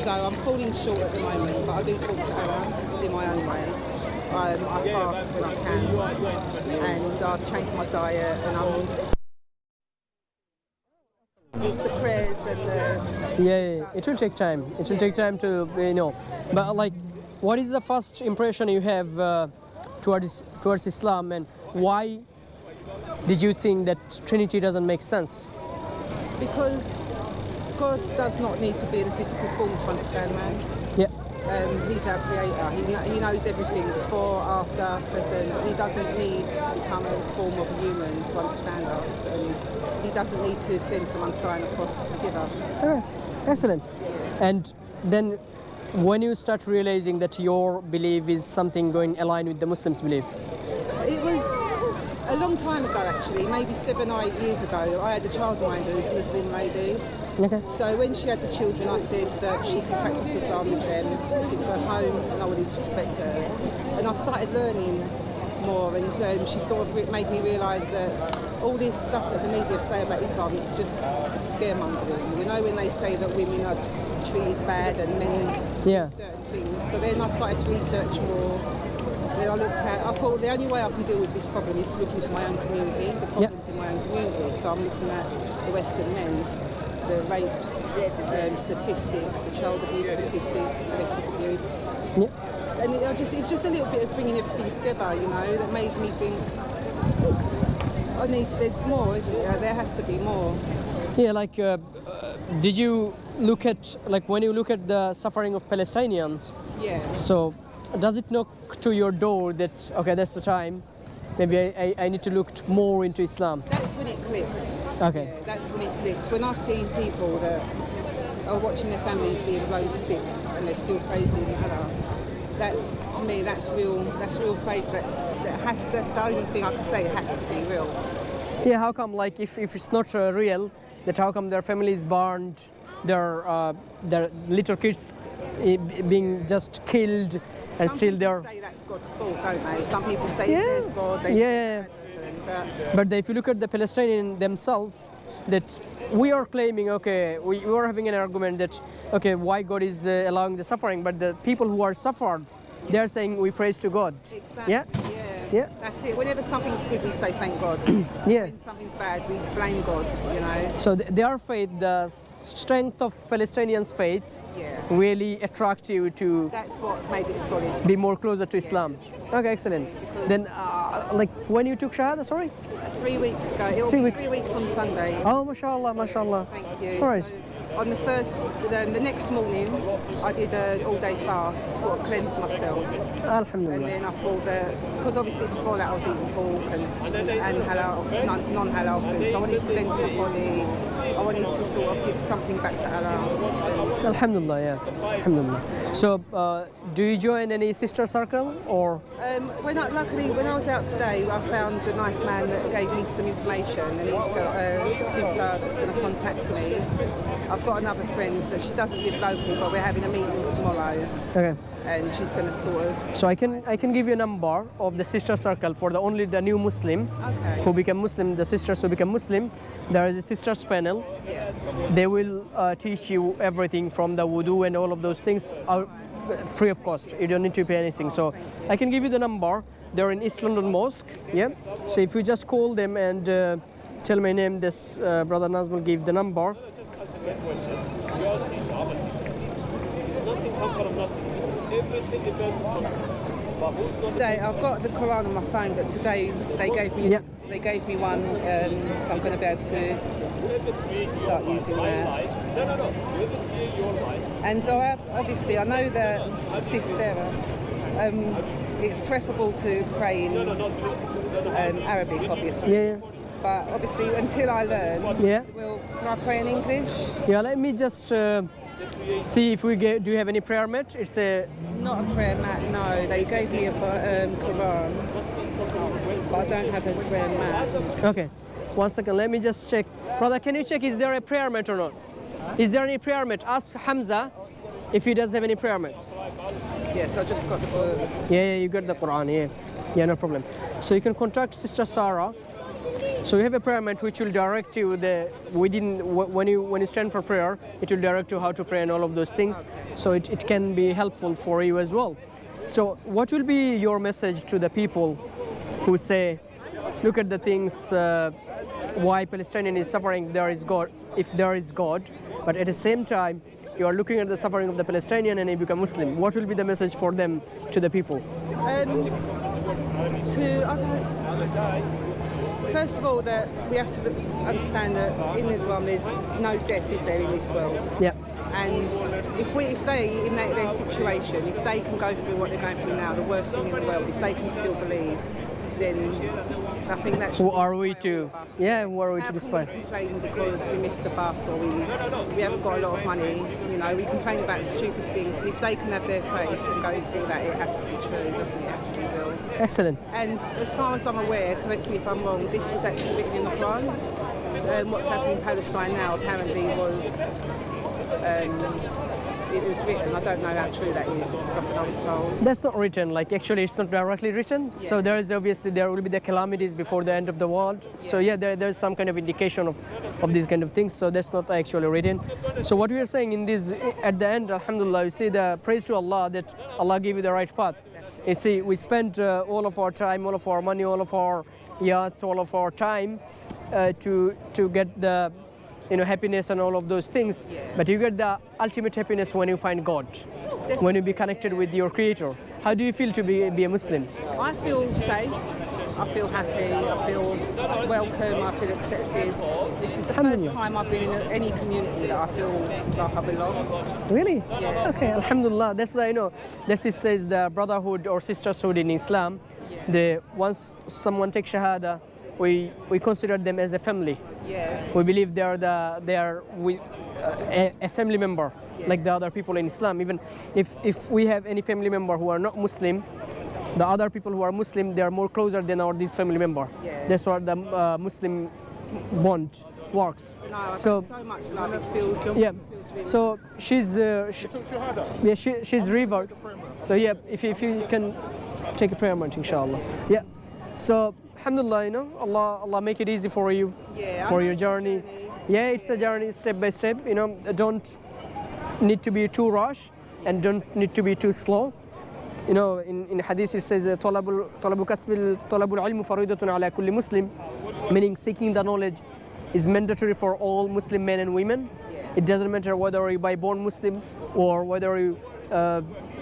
So I'm falling short at the moment, but I do talk to Allah in my own way. I fast when I can, and I've changed my diet, and it's the prayers and the... Yeah, it will take time. It will take time to, But like, what is the first impression you have towards Islam, and why did you think that Trinity doesn't make sense? Because God does not need to be in a physical form to understand man. Yeah. He's our creator. He knows everything before, after, present. He doesn't need to become a form of a human to understand us, and he doesn't need to send someone to die on a cross to forgive us. Okay, excellent. And then when you start realizing that your belief is something going aligned with the Muslims' belief? It was a long time ago, actually, maybe 7 or 8 years ago. I had a childminder who's a Muslim lady. Okay. So when she had the children, I said that she could practice Islam with them because it was her home and I wanted to respect her. And I started learning more, and she sort of made me realise that all this stuff that the media say about Islam, it's just scaremongering. You know, when they say that women are treated bad and men do certain things. So then I started to research more. Then I thought the only way I can deal with this problem is to look into my own community, the problems in my own community. So I'm looking at the Western men, the rape statistics, the child abuse statistics, the domestic abuse. Yeah. And it's just a little bit of bringing everything together, that made me think, there's more, isn't there? There has to be more. Yeah, like, did you look at, like, when you look at the suffering of Palestinians? Yeah. So, does it knock to your door that, okay, that's the time, maybe I need to look more into Islam? That's when it clicked. Okay. Yeah, that's when it clicks. When I see people that are watching their families being blown to bits and they're still praising Allah, that's, to me, that's real faith. That's the only thing I can say. It has to be real. Yeah, how come, like, if it's not real, that how come their families burned, their little kids being just killed, and still they're... Some people say that's God's fault, don't they? Some people say it's God. But if you look at the Palestinians themselves, that we are claiming, okay, we are having an argument that, okay, why God is allowing the suffering, but the people who are suffered, they are saying we praise to God. Exactly. Yeah. That's it. Whenever something's good, we say thank God. Yeah. When something's bad, we blame God. So their faith, the strength of Palestinians' faith, really attract you to. That's what made it solid. Be more closer to Islam. Okay, excellent. Then, like, when you took Shahada, sorry? 3 weeks ago. It'll be 3 weeks on Sunday. Oh, mashallah, mashallah. Thank you. All right. So on the next morning, I did an all-day fast to sort of cleanse myself. Alhamdulillah. And then I thought that, because obviously before that I was eating pork and halal, non-halal food, so I wanted to cleanse my body. I wanted to sort of give something back to Allah. Alhamdulillah, yeah. Alhamdulillah. So, do you join any sister circle or? Luckily, when I was out today, I found a nice man that gave me some information, and he's got a sister that's going to contact me. I've got another friend that she doesn't live locally, but we're having a meeting tomorrow. Okay. And she's going to sort of... So I can give you a number of the sister circle for only the new Muslim who become Muslim, the sisters who become Muslim. There is a sisters panel. Yeah. They will teach you everything from the wudu and all of those things are free of cost. You don't need to pay anything. So I can give you the number. They're in East London Mosque. Yeah. So if you just call them and tell my name, this brother Nazmul gave the number. Today I've got the Quran on my phone, but today they gave me one, so I'm going to be able to start using that. And obviously I know that Sis Sarah, it's preferable to pray in Arabic, obviously. Yeah. But obviously until I learn, can I pray in English? Yeah, let me just see if we do you have any prayer mat? It's not a prayer mat, no. They gave me a Quran, but I don't have a prayer mat. Okay, 1 second, let me just check. Brother, can you check, is there a prayer mat or not? Is there any prayer mat? Ask Hamza if he does have any prayer mat. Yes, I just got the book. Yeah, you got the Quran, yeah, no problem. So you can contact Sister Sarah So you have a prayer mat which will direct you when you stand for prayer, it will direct you how to pray and all of those things. So it can be helpful for you as well. So what will be your message to the people who say, look at the things, why Palestinian is suffering, there is God, if there is God, but at the same time you are looking at the suffering of the Palestinian and you become Muslim. What will be the message for them, to the people? First of all, that we have to understand that in Islam there's no death, is there, in this world? Yeah. And if they, in their situation, if they can go through what they're going through now, the worst thing in the world, if they can still believe, then I think that should Who are we to? Yeah, who are we to despise? We complain because we missed the bus or we haven't got a lot of money. You know, we complain about stupid things. And if they can have their faith and go through that, it has to be true, doesn't it? It has to be real. Excellent. And as far as I'm aware, correct me if I'm wrong, this was actually written in the Quran. What's happening in Palestine now apparently was. It was written. I don't know how true that is. This is something I was told. That's not written. Like actually, it's not directly written. Yeah. So there is obviously there will be the calamities before the end of the world. Yeah. So yeah, there's some kind of indication of these kind of things. So that's not actually written. So what we are saying in this at the end, alhamdulillah, you see the praise to Allah that Allah gave you the right path. You see, we spent all of our time, all of our money, all of our yachts, all of our time to get the happiness and all of those things, but you get the ultimate happiness when you find God, when you be connected with your Creator. How do you feel to be a Muslim? I feel safe, I feel happy, I feel welcome, I feel accepted. This is the first time I've been in any community that I feel like I belong. Really? Yeah. Okay, alhamdulillah. That's this says the brotherhood or sisterhood in Islam. Yeah. Once someone takes shahada, we consider them as a family. Yeah. We believe they are a family member, like the other people in Islam. Even if we have any family member who are not Muslim, the other people who are Muslim, they are more closer than this family member. Yeah. That's what the Muslim bond works. No, so much love. It feels. Yeah. It feels really so she's she's revered. So yeah, if you can take a prayer moment, inshallah. Yeah. So alhamdulillah, Allah make it easy for you, for your journey. Yeah, it's a journey, step by step. Don't need to be too rush and don't need to be too slow. In hadith it says طلب العلم فريضة على كل مسلم, meaning seeking the knowledge is mandatory for all Muslim men and women. It doesn't matter whether you by born Muslim or whether you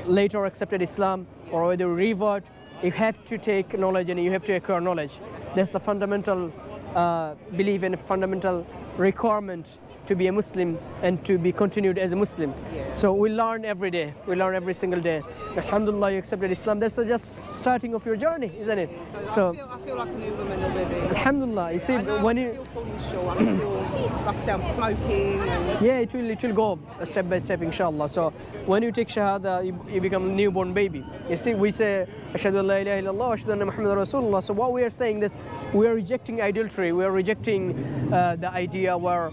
later accepted Islam or whether you revert. You have to take knowledge and you have to acquire knowledge. That's the fundamental belief and fundamental requirement to be a Muslim and to be continued as a Muslim. Yeah. So we learn every day. We learn every single day. Alhamdulillah, you accepted Islam. That's just starting of your journey, isn't it? So I feel like a new woman already. Alhamdulillah. You see, when you still falling short. I'm still, like I say, I'm smoking. Yeah, it will go step by step, inshallah. So when you take shahada, you become a newborn baby. You see, we say Ashhadu an la ilaha illallah wa ashhadu anna Muhammadan Rasulullah. So what we are saying is, we are rejecting idolatry. We are rejecting the idea where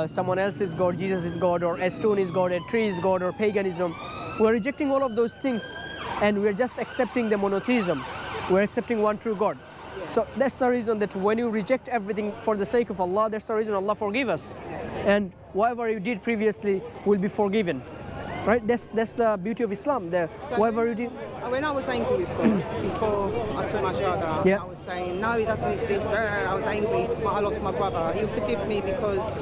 someone else is God, Jesus is God, or a stone is God, a tree is God, or paganism. We're rejecting all of those things and we're just accepting the monotheism. We're accepting one true God. Yeah. So that's the reason that when you reject everything for the sake of Allah, that's the reason Allah forgive us. Yes. And whatever you did previously will be forgiven. Right? That's the beauty of Islam. Whatever you did. When I was angry with God before I took my shahada, I was saying, no, he doesn't exist. I was angry because I lost my brother. He'll forgive me because.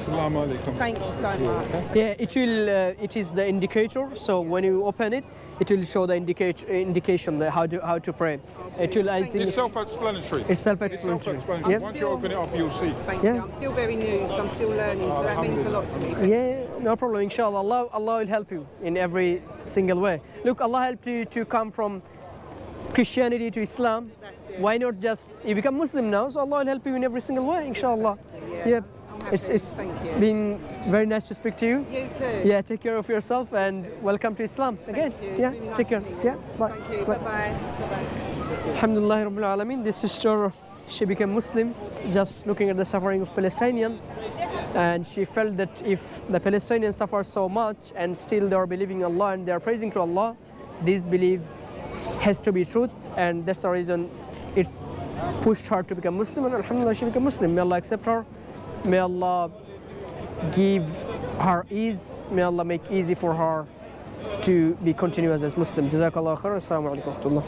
Thank you so much. Yeah, it is the indicator. So when you open it, it will show the indication how to pray. It will. I think it's self-explanatory. It's self-explanatory. Once you open it up, you'll see. Thank you. I'm still very new, so I'm still learning. So that means a lot to me. Yeah, no problem. Inshallah, Allah will help you in every single way. Look, Allah helped you to come from Christianity to Islam. Why not just you become Muslim now? So Allah will help you in every single way, inshallah. Yeah. It's been very nice to speak to you. You too. Yeah, take care of yourself and welcome to Islam again. Thank you. Yeah, really take care. Yeah, bye. Thank you. Bye bye. Alhamdulillah Rabbil Alameen. This sister, she became Muslim just looking at the suffering of Palestinians, and she felt that if the Palestinians suffer so much and still they are believing in Allah and they are praising to Allah, this belief has to be truth, and that's the reason it's pushed her to become Muslim, and alhamdulillah she became Muslim. May Allah accept her. May Allah give her ease. May Allah make easy for her to be continuous as Muslim. Jazakallah khair. Assalamu alaikum wa rahmatullah.